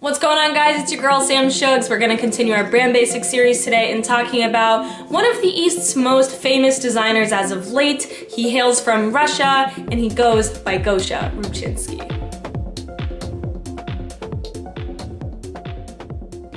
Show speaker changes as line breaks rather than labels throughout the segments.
What's going on, guys? It's your girl Sam Shugs. We're gonna continue our brand basic series today and talking about one of the East's most famous designers as of late. He hails from Russia and he goes by Gosha Rubchinskiy.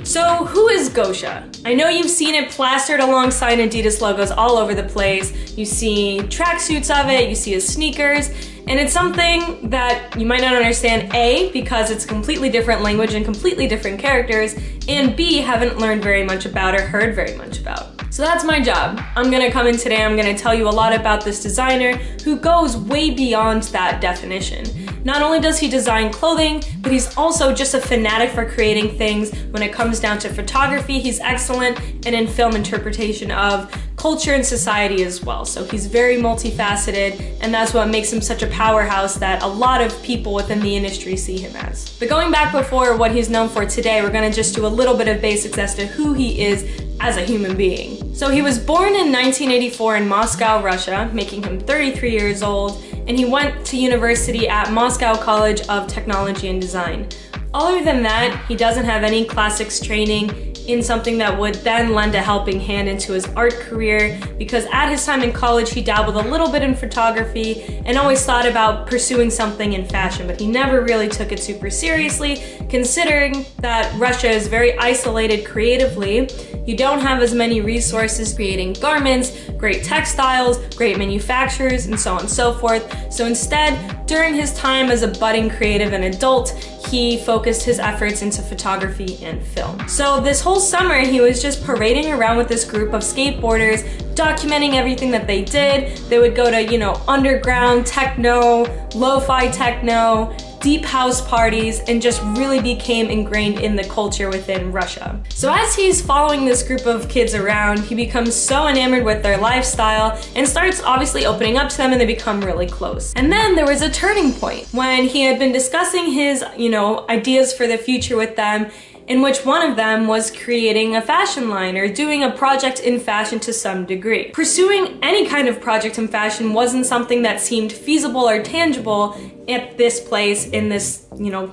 So who is Gosha? I know you've seen it plastered alongside Adidas logos all over the place. You see tracksuits of it, you see his sneakers, and it's something that you might not understand, A, because it's a completely different language and completely different characters, and B, haven't learned very much about or heard very much about. So that's my job. I'm gonna come in today, I'm gonna tell you a lot about this designer who goes way beyond that definition. Not only does he design clothing, but he's also just a fanatic for creating things. When it comes down to photography, he's excellent, and in film interpretation of culture and society as well. So he's very multifaceted, and that's what makes him such a powerhouse that a lot of people within the industry see him as. But going back before what he's known for today, we're gonna just do a little bit of basics as to who he is as a human being. So he was born in 1984 in Moscow, Russia, making him 33 years old, and he went to university at Moscow College of Technology and Design. Other than that, he doesn't have any classics training in something that would then lend a helping hand into his art career, because at his time in college he dabbled a little bit in photography and always thought about pursuing something in fashion, but he never really took it super seriously, considering that Russia is very isolated creatively. You don't have as many resources creating garments, great textiles, great manufacturers, and so on and so forth. So instead, during his time as a budding creative and adult, he focused his efforts into photography and film. So this whole summer, he was just parading around with this group of skateboarders, documenting everything that they did. They would go to, underground techno, lo-fi techno, deep house parties, and just really became ingrained in the culture within Russia. So as he's following this group of kids around, he becomes so enamored with their lifestyle and starts obviously opening up to them, and they become really close. And then there was a turning point when he had been discussing his, ideas for the future with them, in which one of them was creating a fashion line or doing a project in fashion to some degree. Pursuing any kind of project in fashion wasn't something that seemed feasible or tangible at this place in this,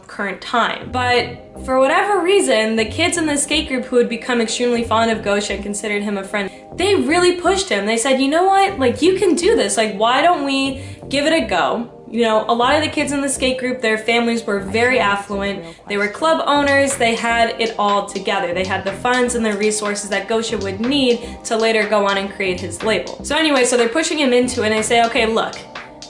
current time. But for whatever reason, the kids in the skate group who had become extremely fond of Gosha and considered him a friend, they really pushed him. They said, you know what, you can do this. Why don't we give it a go? A lot of the kids in the skate group, their families were very affluent. They were club owners. They had it all together. They had the funds and the resources that Gosha would need to later go on and create his label. So anyway, so they're pushing him into it, and they say, okay, look,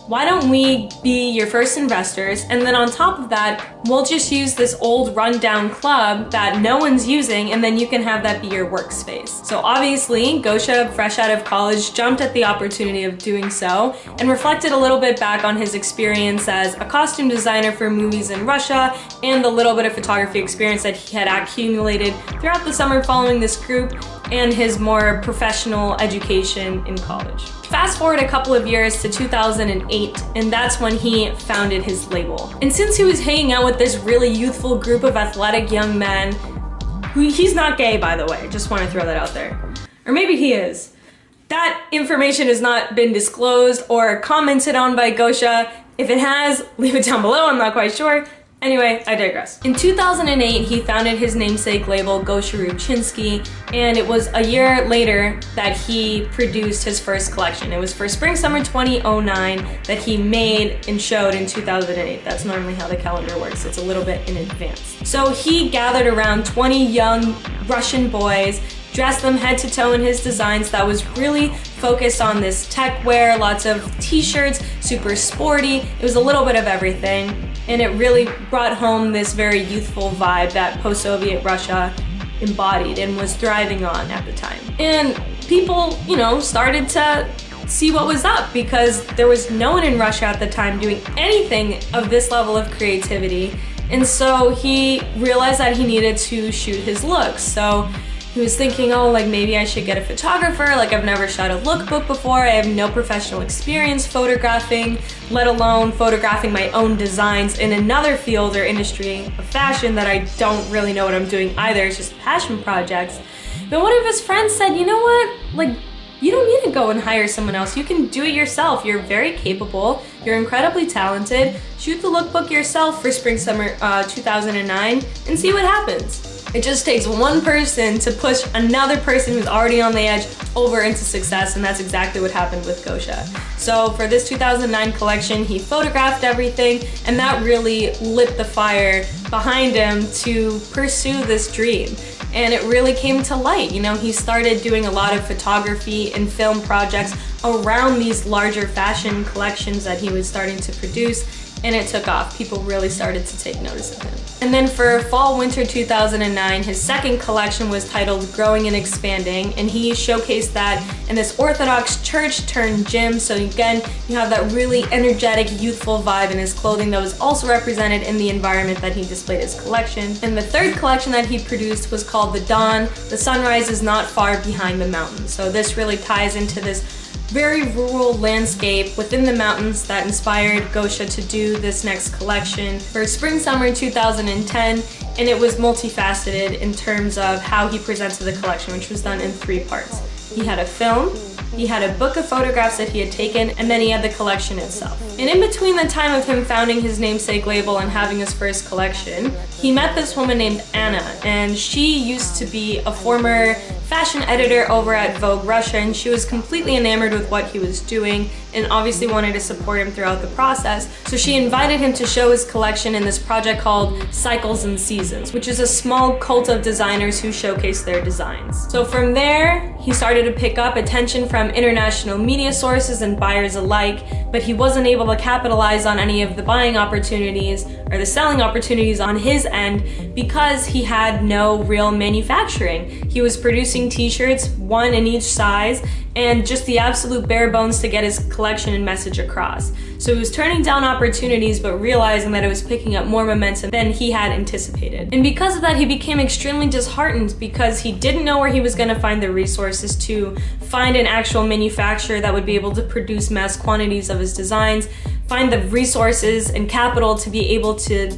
why don't we be your first investors, and then on top of that, we'll just use this old rundown club that no one's using, and then you can have that be your workspace. So obviously, Gosha, fresh out of college, jumped at the opportunity of doing so, and reflected a little bit back on his experience as a costume designer for movies in Russia, and the little bit of photography experience that he had accumulated throughout the summer following this group, and his more professional education in college. Fast forward a couple of years to 2008, and that's when he founded his label. And since he was hanging out with this really youthful group of athletic young men, he's not gay, by the way, just want to throw that out there. Or maybe he is. That information has not been disclosed or commented on by Gosha. If it has, leave it down below, I'm not quite sure. Anyway, I digress. In 2008, he founded his namesake label, Gosha Rubchinskiy, and it was a year later that he produced his first collection. It was for Spring/Summer 2009 that he made and showed in 2008. That's normally how the calendar works. It's a little bit in advance. So he gathered around 20 young Russian boys, dressed them head to toe in his designs that was really focused on this tech wear, lots of t-shirts, super sporty. It was a little bit of everything, and it really brought home this very youthful vibe that post-Soviet Russia embodied and was thriving on at the time. And people, started to see what was up, because there was no one in Russia at the time doing anything of this level of creativity. And so he realized that he needed to shoot his looks. So he was thinking, maybe I should get a photographer. I've never shot a lookbook before. I have no professional experience photographing, let alone photographing my own designs in another field or industry of fashion that I don't really know what I'm doing either. It's just passion projects. But one of his friends said, you know what? you don't need to go and hire someone else. You can do it yourself. You're very capable. You're incredibly talented. Shoot the lookbook yourself for spring/summer 2009 and see what happens. It just takes one person to push another person who's already on the edge over into success, and that's exactly what happened with Gosha. So for this 2009 collection, he photographed everything, and that really lit the fire behind him to pursue this dream. And it really came to light. You know, he started doing a lot of photography and film projects around these larger fashion collections that he was starting to produce, and it took off. People really started to take notice of him. And then for fall/winter 2009, his second collection was titled Growing and Expanding, and he showcased that in this Orthodox church turned gym. So again, you have that really energetic, youthful vibe in his clothing that was also represented in the environment that he displayed his collection. And the third collection that he produced was called The Dawn. The sunrise is not far behind the mountains. So this really ties into this very rural landscape within the mountains that inspired Gosha to do this next collection for spring/summer 2010, and it was multifaceted in terms of how he presented the collection, which was done in 3 parts. He had a film, he had a book of photographs that he had taken, and then he had the collection itself. And in between the time of him founding his namesake label and having his first collection, he met this woman named Anna, and she used to be a former fashion editor over at Vogue Russia, and she was completely enamored with what he was doing and obviously wanted to support him throughout the process. So she invited him to show his collection in this project called Cycles and Seasons, which is a small cult of designers who showcase their designs. So from there, he started to pick up attention from international media sources and buyers alike, but he wasn't able to capitalize on any of the buying opportunities or the selling opportunities on his end because he had no real manufacturing. He was producing t-shirts, one in each size, and just the absolute bare bones to get his collection and message across. So he was turning down opportunities but realizing that it was picking up more momentum than he had anticipated. And because of that, he became extremely disheartened because he didn't know where he was going to find the resources to find an actual manufacturer that would be able to produce mass quantities of his designs, find the resources and capital to be able to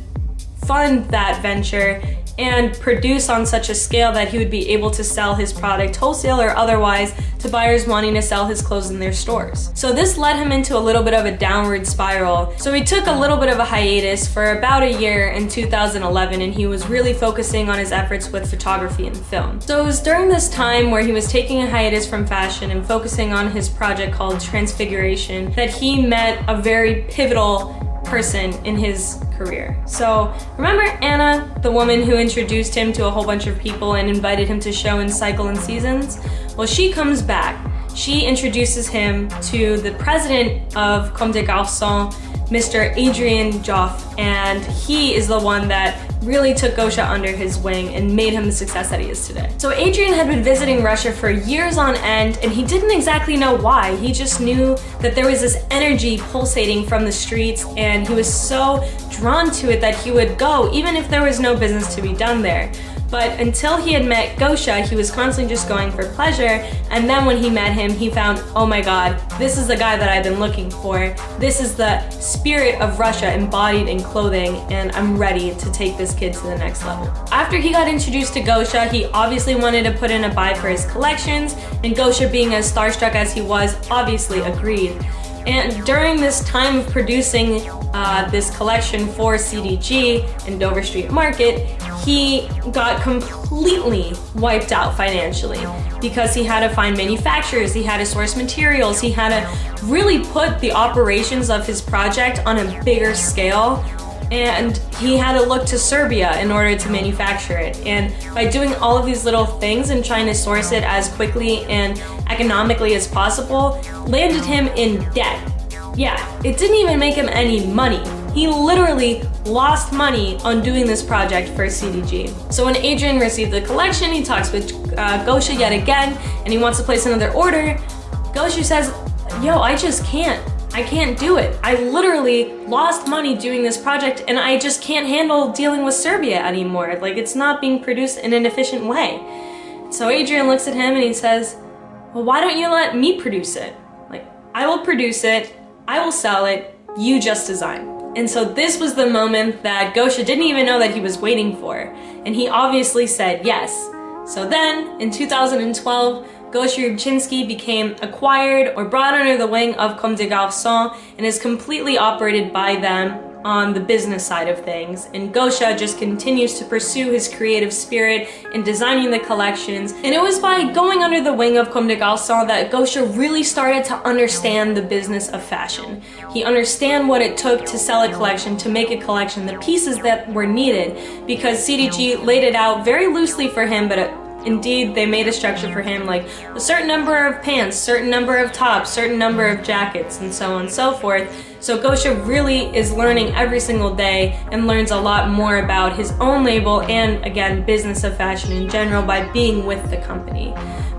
fund that venture, and produce on such a scale that he would be able to sell his product wholesale or otherwise to buyers wanting to sell his clothes in their stores. So this led him into a little bit of a downward spiral. So he took a little bit of a hiatus for about a year in 2011, and he was really focusing on his efforts with photography and film. So it was during this time where he was taking a hiatus from fashion and focusing on his project called Transfiguration that he met a very pivotal person in his career. So remember Anna, the woman who introduced him to a whole bunch of people and invited him to show in Cycle and Seasons? Well, she comes back. She introduces him to the president of Comme des Garçons, Mr. Adrian Joff, and he is the one that really took Gosha under his wing and made him the success that he is today. So Adrian had been visiting Russia for years on end, and he didn't exactly know why. He just knew that there was this energy pulsating from the streets, and he was so drawn to it that he would go even if there was no business to be done there. But until he had met Gosha, he was constantly just going for pleasure, and then when he met him, he found, oh my god, this is the guy that I've been looking for. This is the spirit of Russia embodied in clothing, and I'm ready to take this kid to the next level. After he got introduced to Gosha, he obviously wanted to put in a buy for his collections, and Gosha, being as starstruck as he was, obviously agreed. And during this time of producing this collection for CDG in Dover Street Market, he got completely wiped out financially because he had to find manufacturers, he had to source materials, he had to really put the operations of his project on a bigger scale, and he had to look to Serbia in order to manufacture it. And by doing all of these little things and trying to source it as quickly and economically as possible, landed him in debt. Yeah, it didn't even make him any money. He literally lost money on doing this project for CDG. So when Adrian received the collection, he talks with Gosha yet again, and he wants to place another order. Gosha says, yo, I just can't. I can't do it. I literally lost money doing this project, and I just can't handle dealing with Serbia anymore. Like, it's not being produced in an efficient way. So Adrian looks at him and he says, well, why don't you let me produce it? Like, I will produce it, I will sell it, you just design. And so this was the moment that Gosha didn't even know that he was waiting for. And he obviously said yes. So then, in 2012, Gosha Rubchinskiy became acquired or brought under the wing of Comme des Garçons and is completely operated by them on the business side of things, and Gosha just continues to pursue his creative spirit in designing the collections. And it was by going under the wing of Comme des Garçons that Gosha really started to understand the business of fashion. He understand what it took to sell a collection, to make a collection, the pieces that were needed, because CDG laid it out very loosely for him, but indeed they made a structure for him, like a certain number of pants, certain number of tops, certain number of jackets, and so on and so forth. So Gosha really is learning every single day and learns a lot more about his own label and, again, business of fashion in general by being with the company.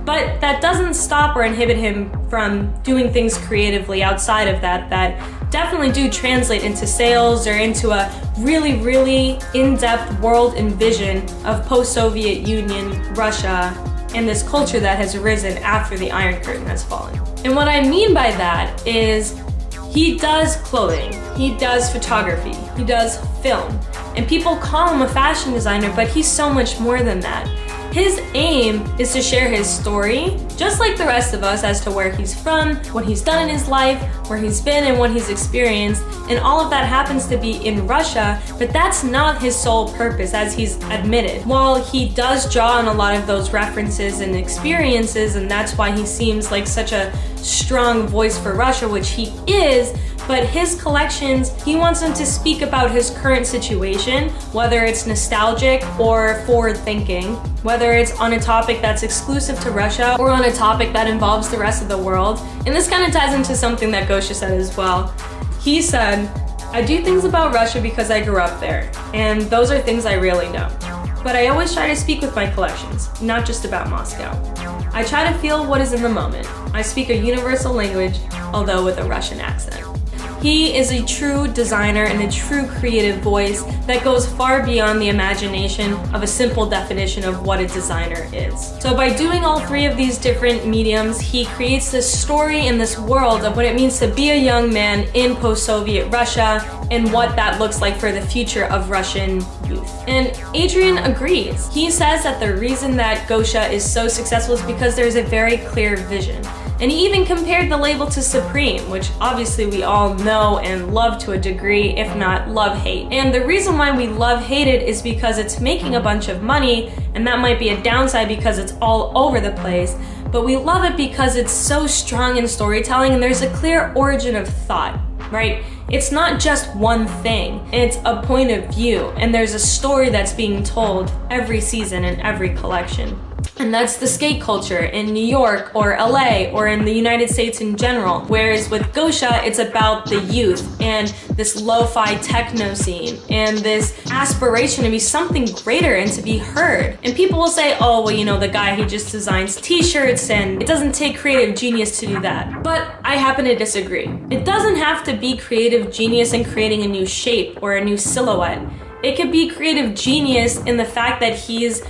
But that doesn't stop or inhibit him from doing things creatively outside of that definitely do translate into sales or into a really, really in-depth world and vision of post-Soviet Union Russia and this culture that has arisen after the Iron Curtain has fallen. And what I mean by that is he does clothing, he does photography, he does film, and people call him a fashion designer, but he's so much more than that. His aim is to share his story, just like the rest of us, as to where he's from, what he's done in his life, where he's been, and what he's experienced. And all of that happens to be in Russia, but that's not his sole purpose, as he's admitted. While he does draw on a lot of those references and experiences, and that's why he seems like such a strong voice for Russia, which he is, but his collections, he wants them to speak about his current situation, whether it's nostalgic or forward-thinking, whether it's on a topic that's exclusive to Russia or on a topic that involves the rest of the world. And this kind of ties into something that Gosha said as well. He said, "I do things about Russia because I grew up there, and those are things I really know. But I always try to speak with my collections, not just about Moscow. I try to feel what is in the moment. I speak a universal language, although with a Russian accent." He is a true designer and a true creative voice that goes far beyond the imagination of a simple definition of what a designer is. So by doing all three of these different mediums, he creates this story and this world of what it means to be a young man in post-Soviet Russia and what that looks like for the future of Russian youth. And Adrian agrees. He says that the reason that Gosha is so successful is because there's a very clear vision. And he even compared the label to Supreme, which obviously we all know and love to a degree, if not love-hate. And the reason why we love-hate it is because it's making a bunch of money, and that might be a downside because it's all over the place, but we love it because it's so strong in storytelling and there's a clear origin of thought, right? It's not just one thing, it's a point of view, and there's a story that's being told every season in every collection. And that's the skate culture in New York or LA or in the United States in general. Whereas with Gosha, it's about the youth and this lo-fi techno scene and this aspiration to be something greater and to be heard. And people will say, oh, well, you know, the guy, he just designs t-shirts and it doesn't take creative genius to do that. But I happen to disagree. It doesn't have to be creative genius in creating a new shape or a new silhouette. It could be creative genius in the fact that he's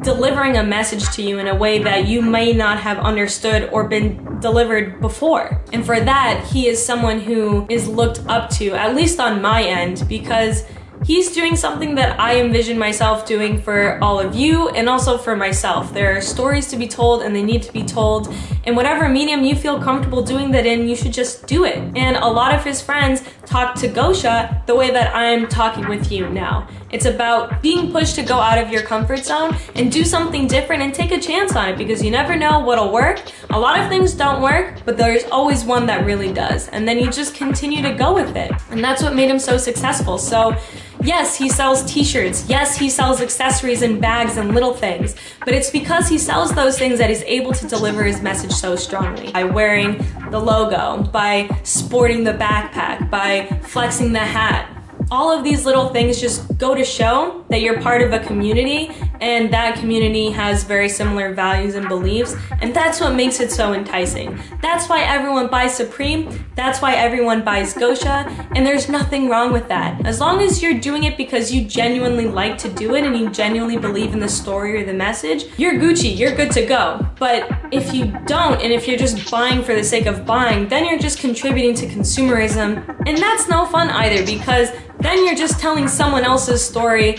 delivering a message to you in a way that you may not have understood or been delivered before. And for that, he is someone who is looked up to, at least on my end, because he's doing something that I envision myself doing for all of you and also for myself. There are stories to be told and they need to be told. And whatever medium you feel comfortable doing that in, you should just do it. And a lot of his friends talk to Gosha the way that I'm talking with you now. It's about being pushed to go out of your comfort zone and do something different and take a chance on it, because you never know what'll work. A lot of things don't work, but there's always one that really does. And then you just continue to go with it. And that's what made him so successful. So yes, he sells t-shirts. Yes, he sells accessories and bags and little things. But it's because he sells those things that he's able to deliver his message so strongly. By wearing the logo, by sporting the backpack, by flexing the hat. All of these little things just go to show that you're part of a community, and that community has very similar values and beliefs, and that's what makes it so enticing. That's why everyone buys Supreme, that's why everyone buys Gosha, and there's nothing wrong with that. As long as you're doing it because you genuinely like to do it and you genuinely believe in the story or the message, you're Gucci, you're good to go. But if you don't, and if you're just buying for the sake of buying, then you're just contributing to consumerism, and that's no fun either, because then you're just telling someone else's story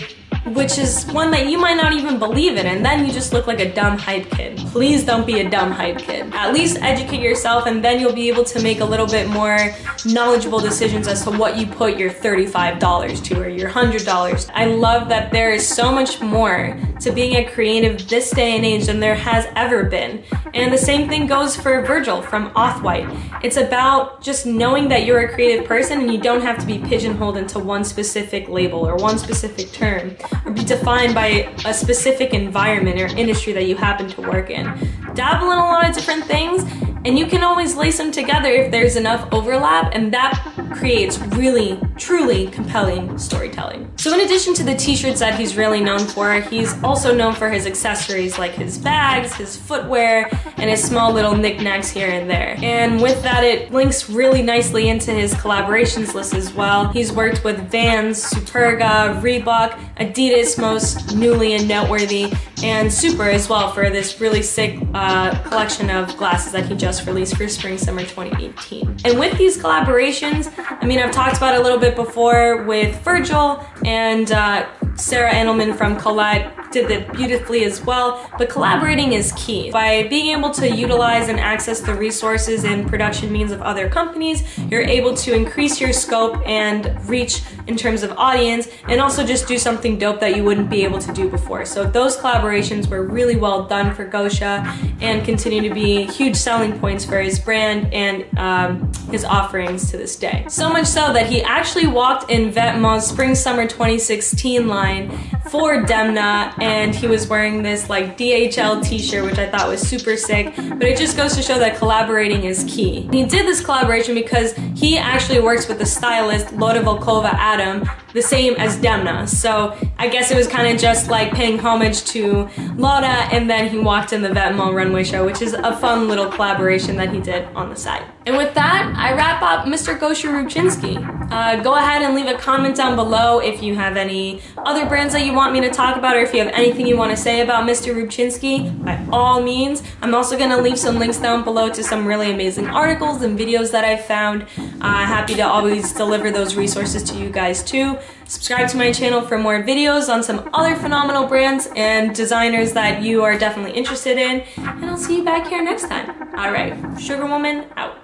which is one that you might not even believe in, and then you just look like a dumb hype kid. Please don't be a dumb hype kid. At least educate yourself, and then you'll be able to make a little bit more knowledgeable decisions as to what you put your $35 to or your $100. I love that there is so much more to being a creative this day and age than there has ever been. And the same thing goes for Virgil from Off-White. It's about just knowing that you're a creative person and you don't have to be pigeonholed into one specific label or one specific term or be defined by a specific environment or industry that you happen to work in. Dabble in a lot of different things, and you can always lace them together if there's enough overlap, and that creates really, truly compelling storytelling. So in addition to the t-shirts that he's really known for, he's also known for his accessories like his bags, his footwear, and his small little knickknacks here and there. And with that, it links really nicely into his collaborations list as well. He's worked with Vans, Superga, Reebok, Adidas most newly and noteworthy, and Super as well for this really sick collection of glasses that he just released for Spring Summer 2018. And with these collaborations, I mean, I've talked about it a little bit before with Virgil, and Sarah Endelman from Colette did that beautifully as well, but collaborating is key. By being able to utilize and access the resources and production means of other companies, you're able to increase your scope and reach in terms of audience, and also just do something dope that you wouldn't be able to do before. So those collaborations were really well done for Gosha and continue to be huge selling points for his brand and his offerings to this day. So much so that he actually walked in Vetements Spring Summer 2016 line for Demna, and he was wearing this like DHL t-shirt, which I thought was super sick, but it just goes to show that collaborating is key. He did this collaboration because he actually works with the stylist Loda Volkova Adam, the same as Demna. So I guess it was kind of just like paying homage to Loda, and then he walked in the Vetements runway show, which is a fun little collaboration that he did on the side. And with that, I wrap up Mr. Gosha Rubchinskiy. Go ahead and leave a comment down below if you have any other brands that you want me to talk about, or if you have anything you want to say about Mr. Rubchinskiy, by all means. I'm also going to leave some links down below to some really amazing articles and videos that I've found. Happy to always deliver those resources to you guys too. Subscribe to my channel for more videos on some other phenomenal brands and designers that you are definitely interested in, and I'll see you back here next time. Alright, Sugar Woman out.